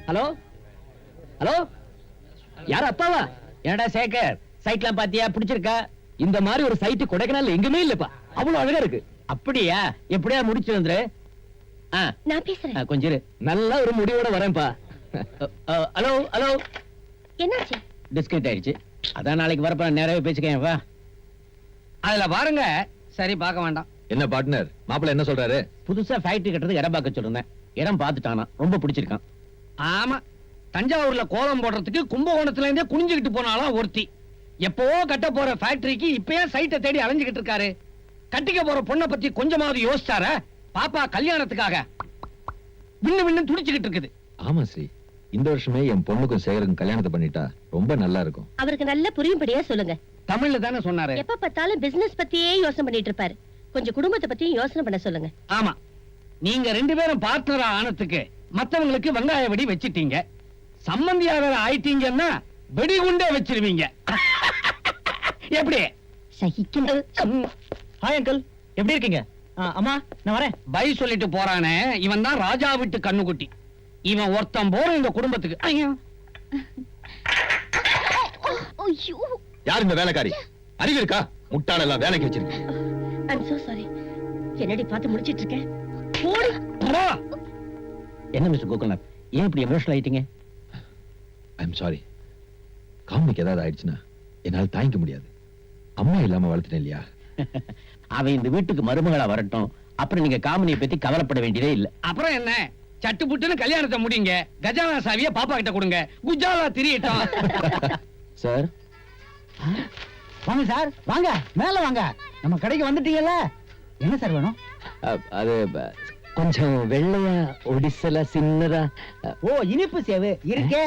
Hello hello, யார் அப்பாவா? என்னடா சேகர், சைட்லாம் பாத்தியா? பிடிச்சிருக்கா? இந்த மாதிரி ஒரு சைட் கொடைக்கானல்ல எங்குமே இல்லப்பா. அவ்வளவு அழகா இருக்கு. அப்படியா? எப்படியா முடிச்சு வந்துரு. நான் பேசுறேன். கொஞ்சம் இரு. நல்ல ஒரு முடிவோட வரேன்ப்பா. Hello hello. என்னாச்சு? டிஸ்கனெக்ட் ஆயிடுச்சு. அதான் நாளைக்கு வரப்ப நேரவே பேசிக்கேன். வா. அதுல பாருங்க. சரி, பார்க்க வேண்டாம். என்ன பார்ட்னர், மாப்பிள்ள என்ன சொல்றாரு? புதுசா ஃபேக்டரி கட்டுறது இடம் பார்க்க சொல்லிருந்தேன். இடம் பார்த்துட்டானா, ரொம்ப பிடிச்சிருக்கான். ஆமா, தஞ்சாவூர்ல கோலம் போடுறதுக்கு கும்பகோணத்துல இருந்தே குனிஞ்சுக்கிட்டு போனாலும் ஒருத்தி. எப்பவோ கட்ட போற ஃபேக்டரிக்கு இப்பயே சைட்டை தேடி அலைஞ்சுக்கிட்டு இருக்காரு. கட்டிக்க போற பொண்ணை பத்தி கொஞ்சமாவது யோசிச்சார? பாப்பா கல்யாணத்துக்காக விண்ணு விண்ணு துடிச்சுக்கிட்டு இருக்குது. ஆமா ஸ்ரீ, இந்த வருஷமே என் பொண்ணுக்கும் சேகருக்கும் கல்யாணத்தை பண்ணிட்டா ரொம்ப நல்லா இருக்கும். அவருக்கு நல்ல புரியும்படியா சொல்லுங்க. தமிழ்ல தானே சொன்னாரு. எப்ப பார்த்தாலும் பிசினஸ் பத்தியே யோசனை பண்ணிட்டு இருப்பாரு. கொஞ்சம் குடும்பத்தை பத்தியும் யோசனை பண்ண சொல்லுங்க. ஆமா, நீங்க 2 பேரும் பார்ட்னரா ஆனதுக்கு மத்தவங்களுக்கு வெங்காய வெடி வச்சிட்டீங்க. சம்பந்தியாக ஆயிட்டீங்கன்னா வெடிகுண்டே வச்சிருவீங்க. எப்படி? ஹாய் அங்கிள், எப்படி இருக்கீங்க? அம்மா, நான் வரேன். பை சொல்லிட்டு போறானே, இவன் தான் ராஜா விட்டு கண்ணுக்குட்டி. இவன் ஒருத்தன் போற இந்த குடும்பத்துக்கு. ஐயோ, யார் இந்த வேலைக்காரி? அறிவு இருக்கா? முட்டாள் எல்லாம் வேலைக்கு வச்சிருக்கீங்க. I'm so sorry. என்னடி பார்த்து முடிச்சிட்டு இருக்கேன். என்ன மிஸ்டர் கோகுல்நாத், ஏன் இப்படி எமோஷனல் ஆயிட்டீங்க? I'm sorry. காமிக்கு ஏதாவது ஆயிடுச்சுன்னா என்னால தாங்கிக்க முடியாது. அம்மா இல்லாம வளர்த்துட்டேன் இல்லையா? அவ இந்த வீட்டுக்கு மருமகளா வரட்டும், அப்புறம் நீங்க காமினியை பத்தி கவலைப்பட வேண்டியதே இல்ல. அப்புறம் என்ன, சட்டு புட்டுன்னு கல்யாணத்தை முடிங்க. கஜானா சாவிய பாப்பா கிட்ட கொடுங்க. குஜாலா திரியட்டும். சார் வாங்க சார், வாங்க மேல வாங்க. நம்ம கடைக்கு வந்துட்டீங்கல்ல, என்ன சார் வேணும்? அது கொஞ்சம் வெள்ளையா ஒடிசல சின்னதா. ஓ, இனிப்பு சேவு இருக்கே.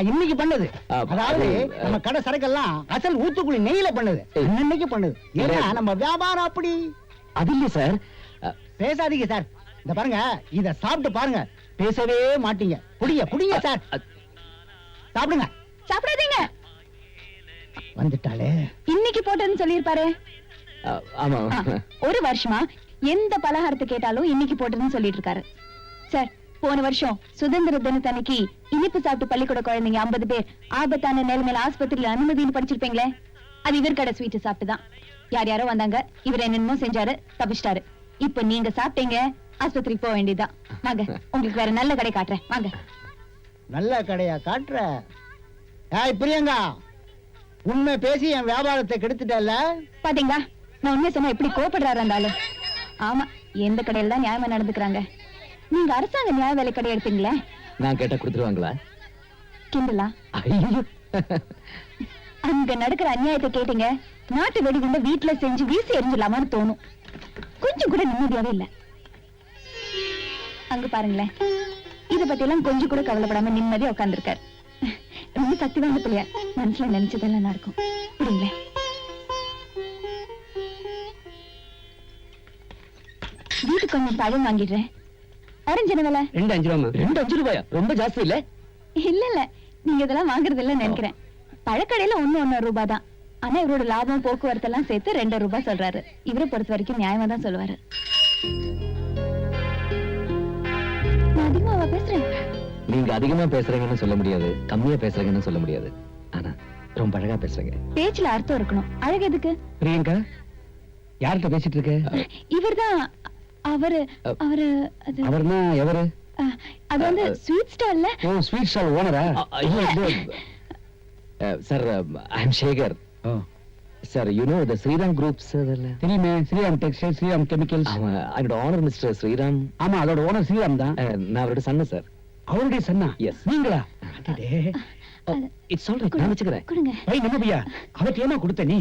இன்னைக்கு பண்ணது. அதாவது நம்ம கடை சரக்கெல்லாம் அசல் ஊத்துக்குழி நெய்யில பண்ணது. இன்னைக்கு பண்ணது. ஏன்னா நம்ம வியாபாரம் அப்படி. அது இல்ல சார். பேசாதீங்க சார். இந்த பாருங்க, இத சாப்பிட்டு பாருங்க, பேசவே மாட்டீங்க. குடிங்க சார், சாப்பிடுங்க. சாப்பிடாதீங்க. வந்துட்டாலே இன்னைக்கு போட்டதுன்னு சொல்லிருப்பாரு. ஆமா, ஒரு வருஷமா எந்த பலகாரத்தை கேட்டாலும் இன்னைக்கு போட்டதுன்னு சொல்லிட்டு இருக்காரு. சார், போன வருஷம் சுதந்திர தினத்தன்னைக்கு இனிப்பு சாப்பிட்டு பள்ளிக்கூட குழந்தைங்க 50 பேர் ஆபத்தான நிலைமையில ஆஸ்பத்திரியில அனுமதின்னு படிச்சிருப்பீங்களே, அது இவர் கடை ஸ்வீட் சாப்பிட்டுதான். யார் யாரோ வந்தாங்க, இவர் என்னென்னமோ செஞ்சாரு, தப்பிச்சிட்டாரு. இப்ப நீங்க சாப்பிட்டீங்க, ஆஸ்பத்திரிக்கு போக வேண்டியதுதான். வாங்க, உங்களுக்கு வேற நல்ல கடை காட்டுறேன். வாங்க. நல்ல கடையா காட்டுற? ஏய் பிரியங்கா, உண்மை பேசி என் வியாபாரத்தை கெடுத்துட்டல. பாத்தீங்களா, நான் உண்மை சொன்னா எப்படி கோபப்படுறாரு அந்த ஆளு. ஆமா, எந்த கடையில தான் நியாயமா நடந்துக்கிறாங்க. நீங்க அரசாங்க நியாய வேலை கடை எடுத்தீங்களே, நான் கேட்டா கொடுத்துருவாங்களா? கிண்டலா? ஐயோ, அங்க நடக்கிற அநியாயத்தை கேட்டீங்க, நாட்டு வெடிகுண்ட வீட்டுல செஞ்சு வீசி எரிஞ்சிடலாமான்னு தோணும். கொஞ்சம் கூட நிம்மதியாவே இல்ல. அங்க பாருங்களேன், இத பத்தி எல்லாம் கொஞ்சம் கூட கவலைப்படாம நிம்மதியா உட்கார்ந்துருக்காரு. ரொம்ப சக்தி வாய்ந்த பிள்ளையா, மனசுல நினைச்சதெல்லாம் நடக்கும். புரியுங்களே? வீட்டுக்கு கொஞ்சம் பழம் வாங்கிடுறேன். ஆரஞ்சு என்ன விலை? 2 5 ரூபாய். 2 5 ரூபாயா? ரொம்ப ஜாஸ்தி இல்ல? இல்ல, நீங்க இதெல்லாம் வாங்குறது இல்ல நினைக்கிறேன். பழக்கடையில 1 ரூபாய் தான். ஆனா இவரோட லாபம் போக்குவரத்து எல்லாம் சேர்த்து 2 ரூபாய் சொல்றாரு. இவரை பொறுத்த வரைக்கும் நியாயமா தான் சொல்லுவாரு. நான் அதிகமாவா பேசுறேன்? நீங்க அதிகமா பேசுறீங்கன்னு சொல்ல முடியாது, கம்மியா பேசுறீங்கன்னு சொல்ல முடியாது. ஆனா ரொம்ப அழகா பேசுறீங்க. பேச்சுல அர்த்தம் இருக்கணும். அழகு எதுக்கு? பிரியங்கா, யார்கிட்ட பேசிட்டு இருக்க? இவர்தான். அவரு அவர்னா எவரு? அது வந்து ஸ்வீட் ஸ்டால்ல. ஓ, ஸ்வீட் ஸ்டால் ஓனரா? Sir, I am Shekar. Sir, you know the Sriram groups. தெரியுமே, ஸ்ரீராம் டெக்ஸ்டைல், ஸ்ரீராம் கெமிக்கல்ஸ். அவரோட ஓனர் மிஸ்டர் ஸ்ரீராம். ஆமா, அதோட ஓனர் ஸ்ரீராம் தான். நான் அவரோட சன்னு சார். அவருடைய சன்னா? Yes. நீங்களா? இட்ஸ் ஆல் ரைட், நான் வச்சுக்கிறேன். கொடுங்க. ஐய் நம்ம பையா, அவருக்கு ஏமா கொடுத்த நீ?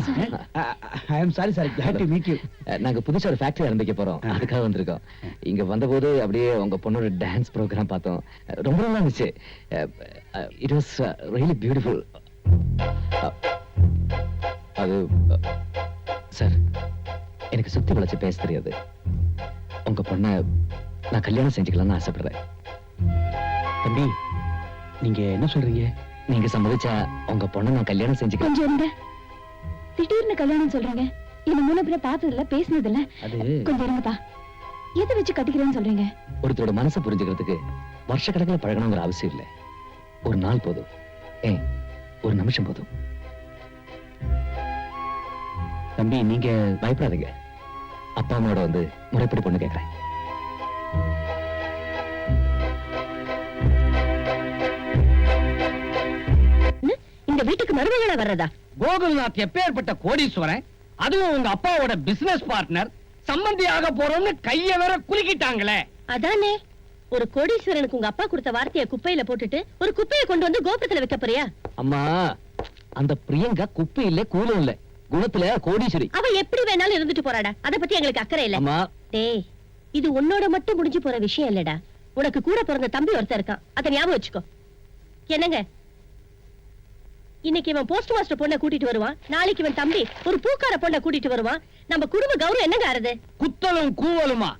I am sorry sir, glad to meet you. நாங்க புதுசா ஒரு ஃபேக்டரி ஆரம்பிக்க போறோம், அதுக்காக வந்திருக்கோம். இங்க வந்தபோது அப்படியே உங்க பொண்ணோட டான்ஸ் ப்ரோக்ராம் பார்த்தோம். ரொம்ப நல்லா இருந்துச்சு. It was really beautiful. அது சார், எனக்கு சுத்தி வளைச்சு பேச தெரியாது. உங்க பொண்ணை நான் கல்யாணம் செஞ்சுக்கலாம்னு ஆசைப்படுறேன். தம்பி, நீங்க என்ன சொல்றீங்க? நீங்க சம்மதிச்சா உங்க பொண்ணை நான் கல்யாணம் செஞ்சுக்கலாம். கொஞ்சம் இருங்க. திடீர்னு கல்யாணம் சொல்றீங்க. என்ன முன்ன பின்ன பார்த்ததில்ல, பேசினதில்ல. அது கொஞ்சம் இருங்கப்பா. எதை வச்சு கட்டிக்கிறேன்னு சொல்றீங்க? ஒருத்தரோட மனசை புரிஞ்சுக்கிறதுக்கு வருஷக்கணக்கில் பழகணுங்கிற அவசியம் இல்லை. ஒரு நாள் போதும், ஒரு நிமிஷம் போதும். தம்பி, நீங்க பயப்படாதீங்க. அப்பா அம்மாவோட வந்து முறைப்படி பொண்ணு கேட்கிறேன். இந்த வீட்டுக்கு மருமகளா வர்றதா? கோகுல்நாத் எப்பேற்பட்ட கோடீஸ்வரன், அதுவும் உங்க அப்பாவோட பிசினஸ் பார்ட்னர், சம்பந்தியாக போறோம்னு கைய வேற குலுக்கிட்டாங்களே. அதானே, ஒரு கோடீஸ்வரனுக்கு உங்க அப்பா கொடுத்த வார்த்தையை குப்பையில போட்டுட்டு ஒரு குப்பையை கொண்டு வந்து கோபுரத்துல வைக்க போறியா? அம்மா, அந்த பிரியங்கா குப்பை இல்ல, கூலம் இல்ல, குணத்துல கோடீஸ்வரி. அவ எப்படி வேணாலும் இருந்துட்டு போறாடா, அத பத்தி எங்களுக்கு அக்கறை இல்ல. அம்மா, டேய், இது உன்னோட மட்டும் முடிஞ்சு போற விஷயம் இல்லடா. உனக்கு கூட பிறந்த தம்பி ஒருத்தர் இருக்கான், அத ஞாபகம் வச்சுக்கோ. என்னங்க, இன்னைக்கு இவன் போஸ்ட் மாஸ்டர் பொண்ணை கூட்டிட்டு வருவான், நாளைக்கு இவன் தம்பி ஒரு பூக்கார பொண்ணை கூட்டிட்டு வருவான். நம்ம குடும்ப கௌரவம் என்னங்க ஆறுது? குத்தலும் கூவலுமா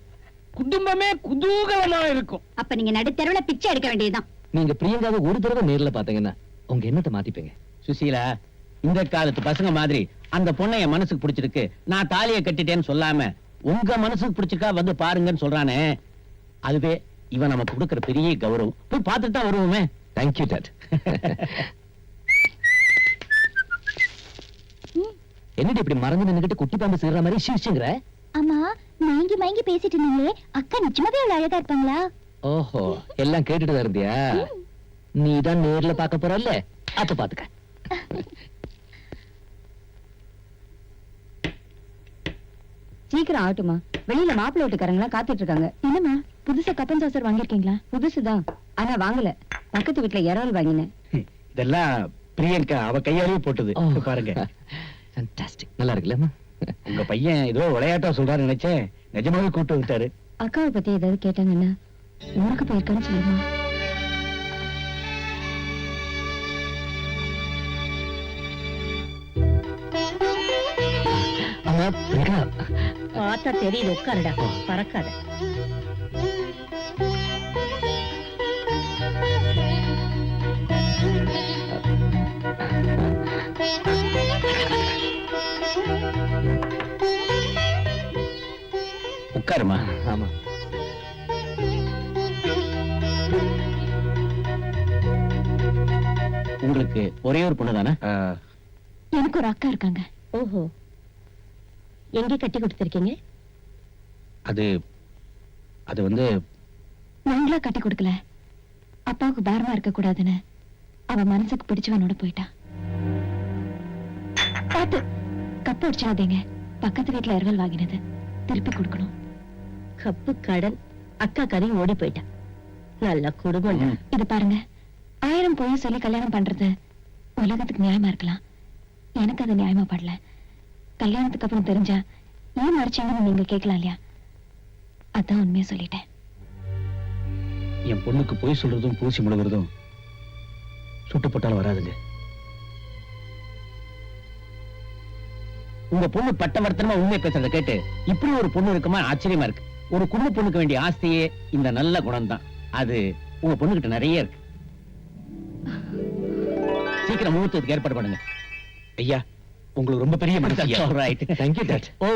குடும்பமே குதூகலமா இருக்கும். அப்ப நீங்க நடுத்தெருவுல பிச்சை எடுக்க வேண்டியதுதான். நீங்க பிரியங்காவை ஒரு தடவை நேர்ல பாத்தீங்கன்னா உங்க எண்ணத்தை மாத்திப்பீங்க. சுசீலா, இந்த காலத்து பசங்க மாதிரி அந்த பொண்ணை என் மனசுக்கு பிடிச்சிருக்கு, நான் தாலியை கட்டிட்டேன்னு சொல்லாம உங்க மனசுக்கு பிடிச்சிருக்கா வந்து பாருங்கன்னு சொல்றானே, அதுவே இவன் நமக்கு கொடுக்கிற பெரிய கௌரவம். போய் பார்த்துட்டு தான் வருவோமே. Thank you dot. என்னடி இப்படி மறந்து நின்னுகிட்டு குட்டி பாம்பு சீர்ற மாதிரி சிரிச்சுங்கிற? அம்மா, மயங்கி மயங்கி பேசிட்டு இருந்தீங்களே, அக்கா நிச்சயமாவே அவ்வளவு அழகா இருப்பாங்களா? ஓஹோ, எல்லாம் கேட்டுட்டு தான் இருந்தியா? நீதான் நேர்ல பார்க்க போறல்ல, அப்ப பாத்துக்க. சீக்கிரம் ஆட்டுமா, வெளியில மாப்பிள்ளை வீட்டுக்காரங்களா காத்துட்டு இருக்காங்க. என்னம்மா, புதுசா கப்பன் சாசர் வாங்கிருக்கீங்களா? புதுசுதான், ஆனா வாங்கல, பக்கத்து வீட்டுல இறால் வாங்கினேன். இதெல்லாம் பிரியங்கா அவ கையாலேயே போட்டது. பாருங்க, Fantastic. நல்லா இருக்குல்லம்மா? உங்க பையன் ஏதோ விளையாட்டா சொல்றாரு நினைச்சேன், நிஜமாவே கூட்டு விட்டாரு. அக்காவை பத்தி ஏதாவது கேட்டாங்கன்னா ஊருக்கு போயிருக்கான்னு சொல்லுமா. அம்மா, பிரியங்கா. பார்த்தா தெரியுது, உட்காருடா, பறக்காத. உட்காருமா. ஆமா. உங்களுக்கு ஒரே ஒரு பொண்ணு தானே? எனக்கு ஒரு அக்கா இருக்காங்க. ஓஹோ, எங்க கட்டி கொடுத்திருக்கீங்க? அது அது வந்து நாங்களா கட்டி கொடுக்கல, அப்பாவுக்கு பாரமா இருக்க கூடாதுன்னு அவ மனசுக்கு பிடிச்சவனோட போயிட்டா. பாத்து கப்பு அடிச்சாதீங்க, பக்கத்து வீட்டுல இரவல் வாங்கினது திருப்பி கொடுக்கணும். கப்பு கடன், அக்கா கதையும் ஓடி போயிட்டா. நல்ல குடும்பம். இது பாருங்க, 1000 பொய் சொல்லி கல்யாணம் பண்றது உலகத்துக்கு நியாயமா இருக்கலாம், எனக்கு அது நியாயமா படல. கல்யாணத்துக்கு அப்புறம் தெரிஞ்சா ஏன் மறைச்சீங்கன்னு நீங்க கேட்கலாம் இல்லையா? அதான் உண்மையா சொல்லிட்டேன். என் பொண்ணுக்கு பொய் சொல்றதும் பூசி முழுகிறதும் சுட்டு போட்டாலும் வராதுங்க. உங்க பொண்ணு பட்டவர்த்தனமா உண்மை பேசுறத கேட்டு இப்படி ஒரு பொண்ணு இருக்குமா ஆச்சரியமா இருக்கு. ஒரு குடும்ப பொண்ணுக்கு வேண்டிய ஆஸ்தியே இந்த நல்ல குணம் தான். அது உங்க பொண்ணுகிட்ட நிறைய இருக்கு. சீக்கிரம் முகூர்த்தத்துக்கு ஏற்பாடு பண்ணுங்க. ஐயா, உங்களுக்கு ரொம்ப பெரிய மனசு. Thank you dot. ஓ,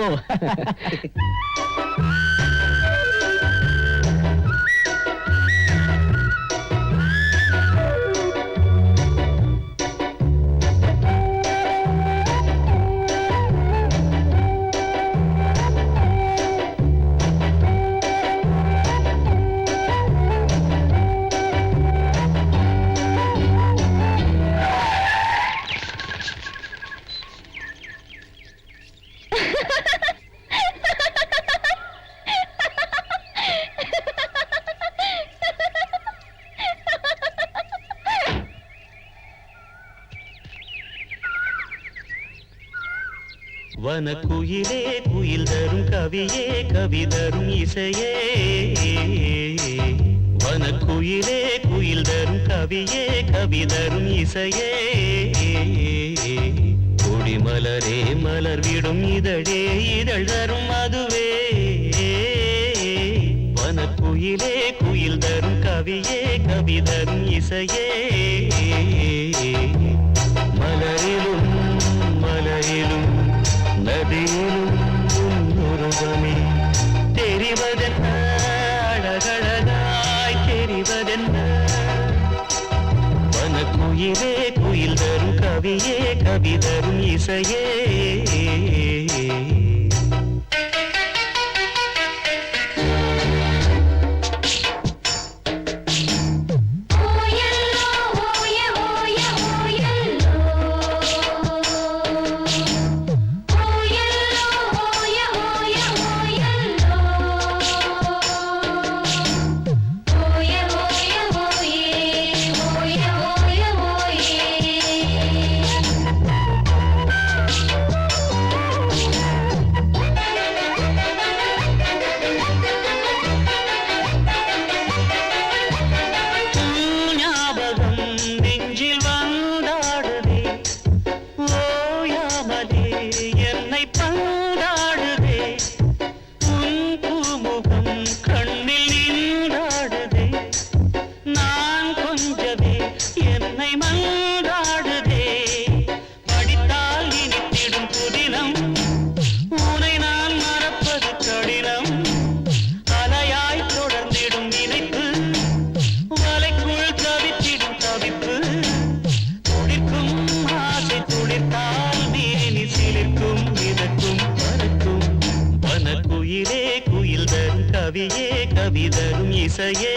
வனக்குயிலே குயில் தரும் கவியே கவி தரும் இசையே, வனக்குயிலே குயில் தரும் கவியே கவி தரும் இசையே, கொடிமலரே மலர் விடும் இதழே இதழ் தரும் அதுவே, வனக்குயிலே குயில் தரும் கவியே கவி தரும் இசையே, மலரிலும் மலையிலும் நதியிலும் உருவமே தெரிவதென்ன அழகழகாய் தெரிவதென்ன வனக்குயிலே குயில் தரும் கவியே கவி தரும் இசையே கவியே கவி தரும் இசையே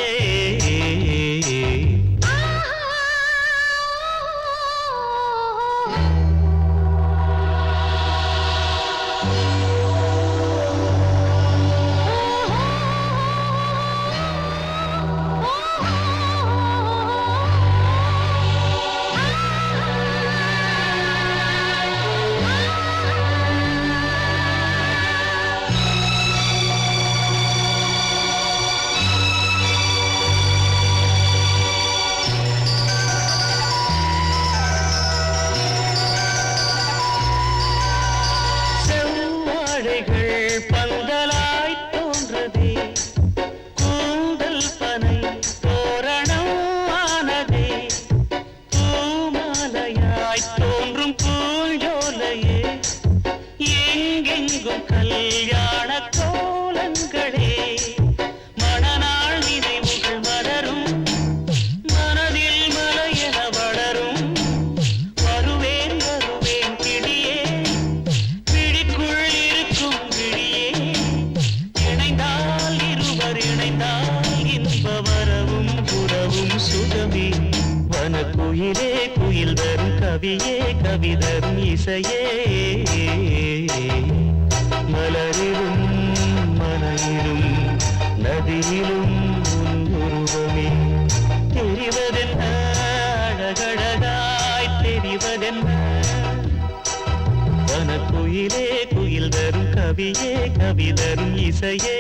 பந்தலாய் தோன்றதே கூந்தல் பனை தோரணம் ஆனதே பூமாலையாய் தோன்றும் பூஞ்சோலையே எங்கெங்கும் கல்யாண கோலங்களே மணநாள் நினைவுகள் மலரும் மனதில் மலையென வளரும் வருவேன் வருவேன் கிளியே பிடிக்குள் இருக்கும் கிளியே இணைந்தால் இருவர் இணைந்தால் இன்ப வரவும் புறவும் சுகமே வனக்குயிலே குயில் தரும் கவியே கவி தரும் இசையே மலரிலும் மனையிலும் நதியிலும் உருவமே தெரிவதென்ன அழகழகாய் தெரிவதென்ன வனக்குயிலே குயில் தரும் கவியே கவி தரும் இசையே